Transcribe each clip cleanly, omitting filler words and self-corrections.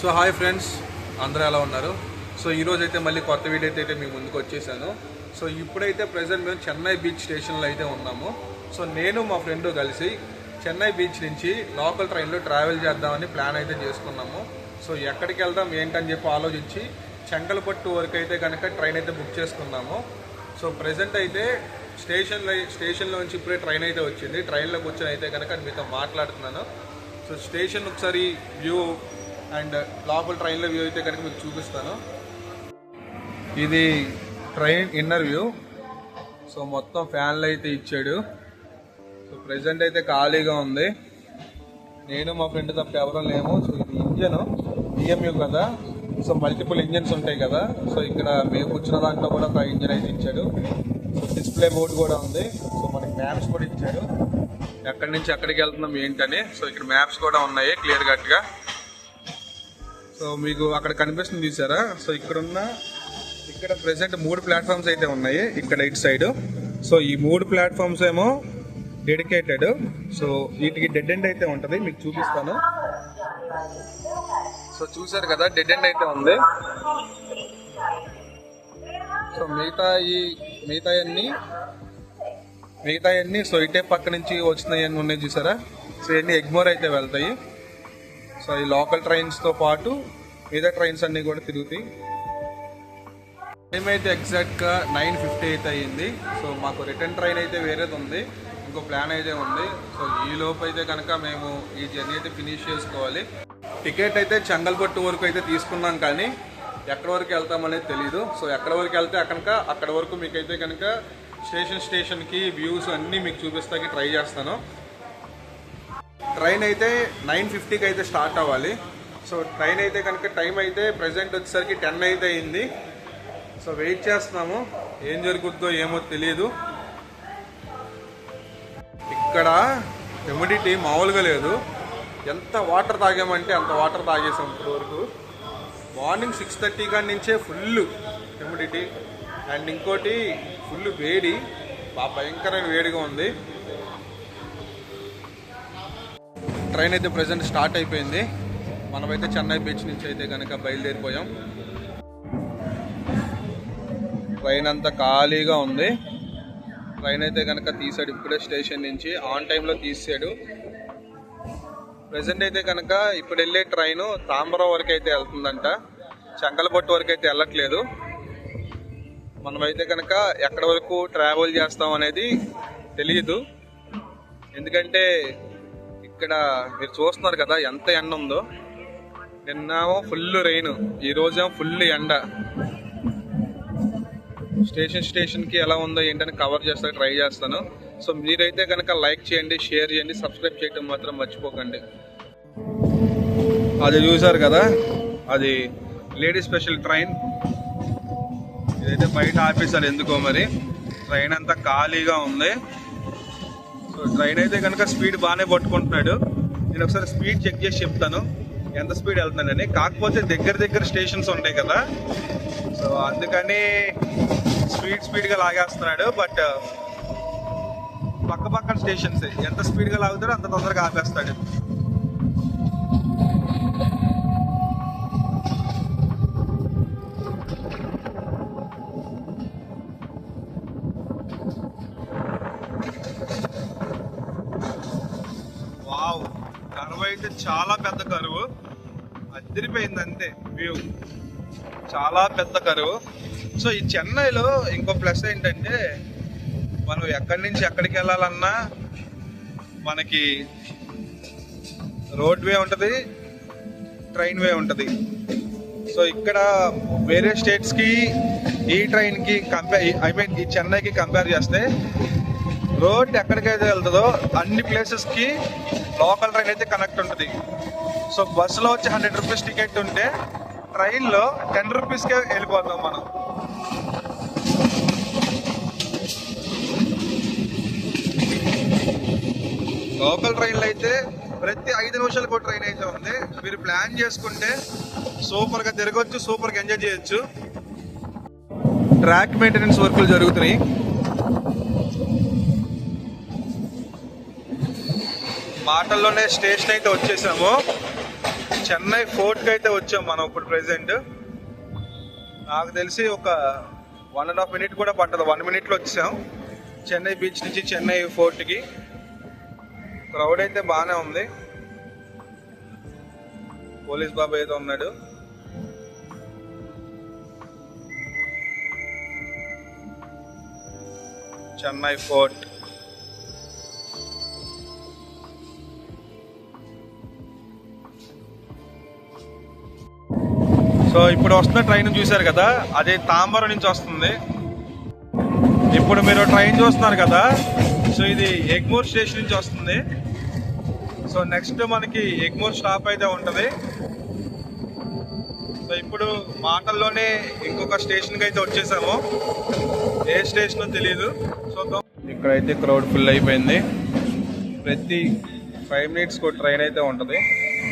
So hi friends, అందరూ ఎలా ఉన్నారు? సో ఈరోజు అయితే మళ్ళీ కొత్త వీడియో అయితే మీ ముందుకు వచ్చేసాను. సో ఇప్పుడైతే ప్రజెంట్ మేము చెన్నై బీచ్ స్టేషన్లో అయితే ఉన్నాము. సో నేను మా ఫ్రెండ్ కలిసి చెన్నై బీచ్ నుంచి లోకల్ ట్రైన్లో ట్రావెల్ చేద్దామని ప్లాన్ అయితే చేసుకున్నాము. సో ఎక్కడికి వెళ్దాం ఏంటని చెప్పి ఆలోచించి చెంగల్పట్టు వరకు అయితే కనుక ట్రైన్ అయితే బుక్ చేసుకున్నాము. సో ప్రజెంట్ అయితే స్టేషన్లో నుంచి ఇప్పుడే ట్రైన్ అయితే వచ్చింది. ట్రైన్లో కూర్చొని అయితే కనుక మీతో మాట్లాడుతున్నాను. సో స్టేషన్ ఒకసారి వ్యూ అండ్ లోపల ట్రైన్లో వ్యూ అయితే కనుక మీకు చూపిస్తాను. ఇది ట్రైన్ ఇన్నర్ వ్యూ. సో మొత్తం ఫ్యాన్లు అయితే ఇచ్చాడు. సో ప్రెజెంట్ అయితే ఖాళీగా ఉంది. నేను మా ఫ్రెండ్ తప్ప ఎవరూ లేము. సో ఇది ఇంజన్ బిఎంయూ కదా, సో మల్టిపుల్ ఇంజన్స్ ఉంటాయి కదా. సో ఇక్కడ మేము కూర్చున్న దాంట్లో కూడా ఒక ఇంజన్ అయితే ఇచ్చాడు. సో డిస్ప్లే బోర్డు కూడా ఉంది. సో మనకి మ్యాప్స్ కూడా ఇచ్చాడు, ఎక్కడి నుంచి ఎక్కడికి వెళ్తున్నాం ఏంటని. సో ఇక్కడ మ్యాప్స్ కూడా ఉన్నాయి క్లియర్ కట్గా. సో మీకు అక్కడ కనిపిస్తుంది చూసారా? సో ఇక్కడ ప్రెసెంట్ 3 ప్లాట్ఫామ్స్ అయితే ఉన్నాయి ఇక్కడ ఇటు సైడ్. సో ఈ 3 ప్లాట్ఫామ్స్ ఏమో డెడికేటెడ్. సో వీటికి డెడ్ ఎండ్ అయితే ఉంటుంది, మీకు చూపిస్తాను. సో చూసారు కదా, డెడ్ ఎండ్ అయితే ఉంది. సో మిగతాయన్నీ సో ఇటే పక్క నుంచి వచ్చినాయన్నీ ఉన్నాయి చూసారా? సో ఇవన్నీ ఎగ్మోర్ అయితే వెళ్తాయి. సో ఈ లోకల్ ట్రైన్స్తో పాటు మిగతా ట్రైన్స్ అన్నీ కూడా తిరుగుతాయి. టైం అయితే ఎగ్జాక్ట్గా 9:50 అయితే అయ్యింది. సో మాకు రిటర్న్ ట్రైన్ అయితే వేరేది ఉంది, ఇంకో ప్లాన్ అయితే ఉంది. సో ఈ లోపు అయితే కనుక మేము ఈ జర్నీ అయితే ఫినిష్ చేసుకోవాలి. టికెట్ అయితే చెంగల్పట్టు వరకు అయితే తీసుకున్నాం, కానీ ఎక్కడి వరకు వెళ్తామనేది తెలీదు. సో ఎక్కడి వరకు వెళ్తే అక్కడ వరకు మీకైతే కనుక స్టేషన్కి వ్యూస్ అన్నీ మీకు చూపిస్తాకి ట్రై చేస్తాను. ట్రైన్ అయితే 9:50కి అయితే స్టార్ట్ అవ్వాలి. సో ట్రైన్ అయితే కనుక టైం అయితే ప్రజెంట్ వచ్చేసరికి 10 అయితే అయింది. సో వెయిట్ చేస్తున్నాము, ఏం జరుగుద్దో ఏమో తెలియదు. ఇక్కడ హ్యూమిడిటీ మామూలుగా లేదు. ఎంత వాటర్ తాగామంటే అంత వాటర్ తాగేసాం ఇప్పటి వరకు. మార్నింగ్ 6:30 కాడి నుంచే ఫుల్ హ్యూమిడిటీ అండ్ ఇంకోటి ఫుల్ వేడి, బాగా భయంకరమైన వేడిగా ఉంది. ట్రైన్ అయితే ప్రజెంట్ స్టార్ట్ అయిపోయింది. మనమైతే చెన్నై బీచ్ నుంచి అయితే కనుక బయలుదేరిపోయాం. ట్రైన్ అంతా ఖాళీగా ఉంది. ట్రైన్ అయితే కనుక తీసాడు ఇప్పుడే స్టేషన్ నుంచి, ఆన్ టైంలో తీసాడు. ప్రజెంట్ అయితే కనుక ఇప్పుడు వెళ్ళే ట్రైన్ తాంబరం వరకు అయితే వెళ్తుందంట, చెంగల్పట్టు వరకు అయితే వెళ్ళట్లేదు. మనమైతే కనుక ఎక్కడి వరకు ట్రావెల్ చేస్తాం అనేది తెలియదు. ఎందుకంటే ఇక్కడ మీరు చూస్తున్నారు కదా ఎంత ఎండ ఉందో. నిన్నేమో ఫుల్ రెయిన్, ఈరోజేమో ఫుల్ ఎండ. స్టేషన్కి ఎలా ఉందో ఏంటని కవర్ చేస్తా ట్రై చేస్తాను. సో మీరైతే కనుక లైక్ చేయండి, షేర్ చేయండి, సబ్స్క్రైబ్ చేయడం మాత్రం మర్చిపోకండి. అది చూసారు కదా, అది లేడీ స్పెషల్ ట్రైన్. ఇదైతే బయట ఆపేసారు ఎందుకో మరి. ట్రైన్ అంతా ఖాళీగా ఉంది. సో ట్రైన్ అయితే కనుక స్పీడ్ బాగానే పట్టుకుంటున్నాడు. నేను ఒకసారి స్పీడ్ చెక్ చేసి చెప్తాను ఎంత స్పీడ్ వెళ్తున్నానని. కాకపోతే దగ్గర స్టేషన్స్ ఉంటాయి కదా, సో అందుకని స్పీడ్గా లాగేస్తున్నాడు. బట్ పక్కన స్టేషన్స్ ఎంత స్పీడ్గా లాగుతాడో అంత తొందరగా ఆపేస్తాడు. వావ్, కరువు అయితే చాలా పెద్ద కరువు, అదిరిపోయింది అంతే వ్యూ. చాలా పెద్ద కరువు. సో ఈ చెన్నైలో ఇంకో ప్లస్ ఏంటంటే మనం ఎక్కడి నుంచి ఎక్కడికి వెళ్ళాలన్నా మనకి రోడ్ వే ఉంటుంది, ట్రైన్ వే ఉంటుంది. సో ఇక్కడ వేరే స్టేట్స్కి ఈ ట్రైన్కి ఈ చెన్నైకి కంపేర్ చేస్తే రోడ్ ఎక్కడికైతే వెళ్తుందో అన్ని ప్లేసెస్కి లోకల్ ట్రైన్ అయితే కనెక్ట్ ఉంటుంది. సో బస్సులో వచ్చి 100 రూపీస్ టికెట్ ఉంటే ట్రైన్లో 10 రూపీస్కే వెళ్ళిపోతాం మనం. లోకల్ ట్రైన్లో అయితే ప్రతి 5 నిమిషాలకు ట్రైన్ అయితే ఉంది. మీరు ప్లాన్ చేసుకుంటే సూపర్గా తిరగచ్చు, సూపర్గా ఎంజాయ్ చేయొచ్చు. ట్రాక్ మెయింటెనెన్స్ వర్కులు జరుగుతున్నాయి. మాటల్లోనే స్టేషన్ అయితే వచ్చేసాము. చెన్నై ఫోర్ట్కి అయితే వచ్చాం మనం ఇప్పుడు ప్రెసెంట్. నాకు తెలిసి ఒక 1.5 minute కూడా పట్టదు, 1 minute వచ్చాం చెన్నై బీచ్ నుంచి చెన్నై ఫోర్ట్కి. క్రౌడ్ అయితే బాగానే ఉంది. పోలీస్ బాబు ఏదో ఉన్నాడు. చెన్నై ఫోర్ట్. సో ఇప్పుడు వస్తున్న ట్రైన్ చూశారు కదా, అది తాంబరం నుంచి వస్తుంది. ఇప్పుడు మీరు ట్రైన్ చూస్తున్నారు కదా, సో ఇది ఎగ్మూర్ స్టేషన్ నుంచి వస్తుంది. సో నెక్స్ట్ మనకి ఎగ్మూర్ స్టాప్ అయితే ఉంటుంది. సో ఇప్పుడు మాటల్లోనే ఇంకొక స్టేషన్కి అయితే వచ్చేసాము. ఏ స్టేషన్ తెలియదు. సో ఇక్కడైతే క్రౌడ్ ఫుల్ అయిపోయింది. ప్రతి 5 minutes ట్రైన్ అయితే ఉంటుంది.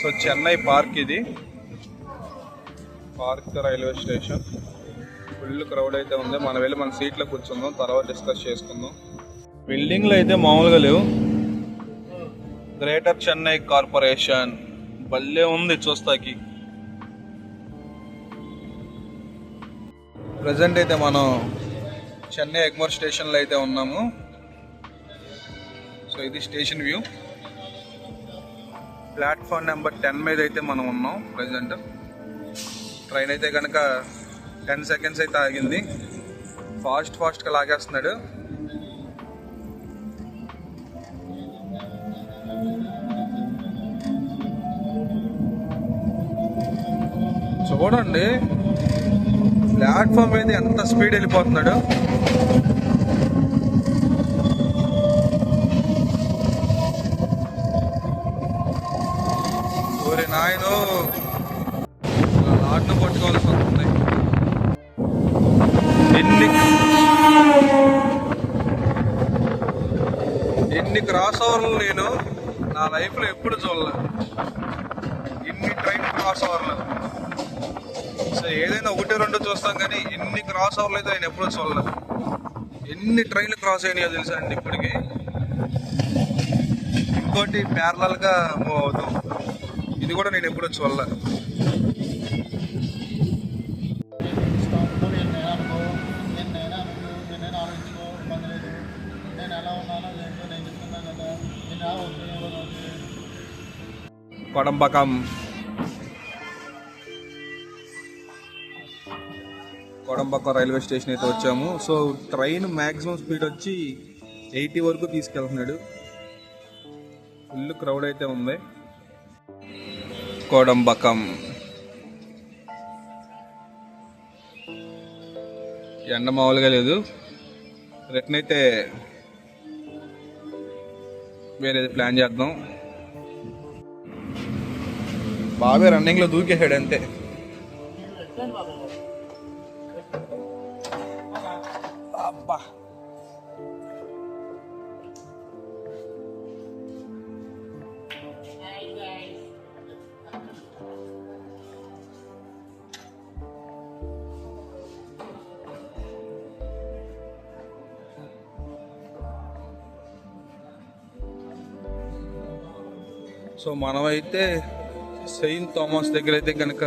సో చెన్నై పార్క్, ఇది park railway station. Full crowd అయితే ఉంది. మనం వెళ్ళి మన సీట్లో కూర్చుందాం, తర్వాత డిస్కస్ చేసుకుందాం. బిల్డింగ్లు అయితే మామూలుగా లేవు. గ్రేటర్ చెన్నై కార్పొరేషన్ భలే ఉంది చూస్తాకి. ప్రజెంట్ అయితే మనం చెన్నై ఎగ్మోర్ స్టేషన్లో అయితే ఉన్నాము. సో ఇది స్టేషన్ వ్యూ. ప్లాట్ఫామ్ నెంబర్ 10 మీద అయితే మనం ఉన్నాం ప్రజెంట్. ట్రైన్ అయితే కనుక 10 seconds అయితే ఆగింది. ఫాస్ట్గా లాగేస్తున్నాడు. చూడండి ప్లాట్ఫామ్ మీద ఎంత స్పీడ్ వెళ్ళిపోతున్నాడు. ఓరే నాయనో, లాడ్ను పట్టుకోవాల్సి వస్తుంది. ఎన్ని క్రాస్ ఓవర్లు నేను నా లైఫ్లో ఎప్పుడు చూడలేదు. ఇన్ని ట్రైన్ క్రాస్ ఓవర్లు. సో ఏదైనా 1-2 చూస్తాం కానీ ఇన్ని క్రాస్ ఓవర్లు అయితే నేను ఎప్పుడూ చూడలేదు. ఎన్ని ట్రైన్లు క్రాస్ అయినాయో తెలుసా అండి ఇప్పటికి. ఇంకోటి ప్యారలల్గా మూవ్ అవుతాం. ఇది కూడా నేను ఎప్పుడూ చూడలేదు. కొడంబక్కం రైల్వే స్టేషన్ అయితే వచ్చాము. సో ట్రైన్ మ్యాక్సిమం స్పీడ్ వచ్చి 80 వరకు తీసుకెళ్తున్నాడు. ఫుల్ క్రౌడ్ అయితే ఉంది. కొడంబక్కం ఎండ మామూలుగా లేదు. రిటర్న్ అయితే వేరేది ప్లాన్ చేద్దాం. బాగా రన్నింగ్లో దూకేసాడు అంతే. అబ్బా సో మనమైతే సెయింట్ థామస్ దగ్గర అయితే కనుక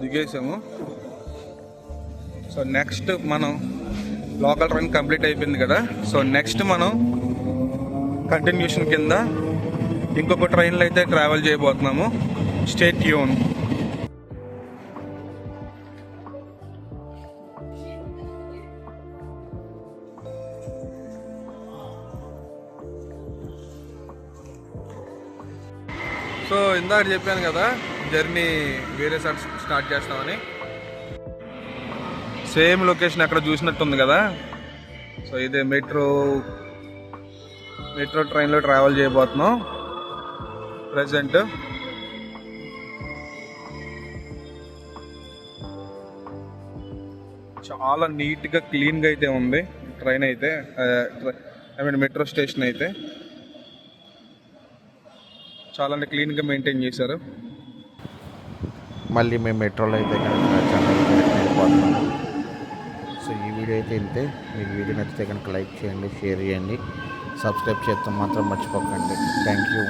దిగేసాము. సో నెక్స్ట్ మనం లోకల్ ట్రైన్ కంప్లీట్ అయిపోయింది కదా. సో నెక్స్ట్ మనం కంటిన్యూషన్ కింద ఇంకొక ట్రైన్లో అయితే ట్రావెల్ చేయబోతున్నాము. Stay tune. సో ఇందాక చెప్పాను కదా జర్నీ వేరే సైడ్ స్టార్ట్ చేస్తామని. సేమ్ లొకేషన్ అక్కడ చూసినట్టుంది కదా. సో ఇదే మెట్రో ట్రైన్లో ట్రావెల్ చేయబోతున్నాం ప్రజెంట్. చాలా నీట్గా క్లీన్గా అయితే ఉంది ట్రైన్ అయితే, మెట్రో స్టేషన్ అయితే చాలా క్లీన్గా మెయింటైన్ చేశారు. మళ్ళీ మేము మెట్రోలో అయితే కనుక వెళ్ళిపోతున్నాము. సో ఈ వీడియో అయితే ఇంతే. మీకు వీడియో నచ్చితే కనుక లైక్ చేయండి, షేర్ చేయండి, సబ్స్క్రైబ్ చేస్తాం మాత్రం మర్చిపోకండి. Thank you.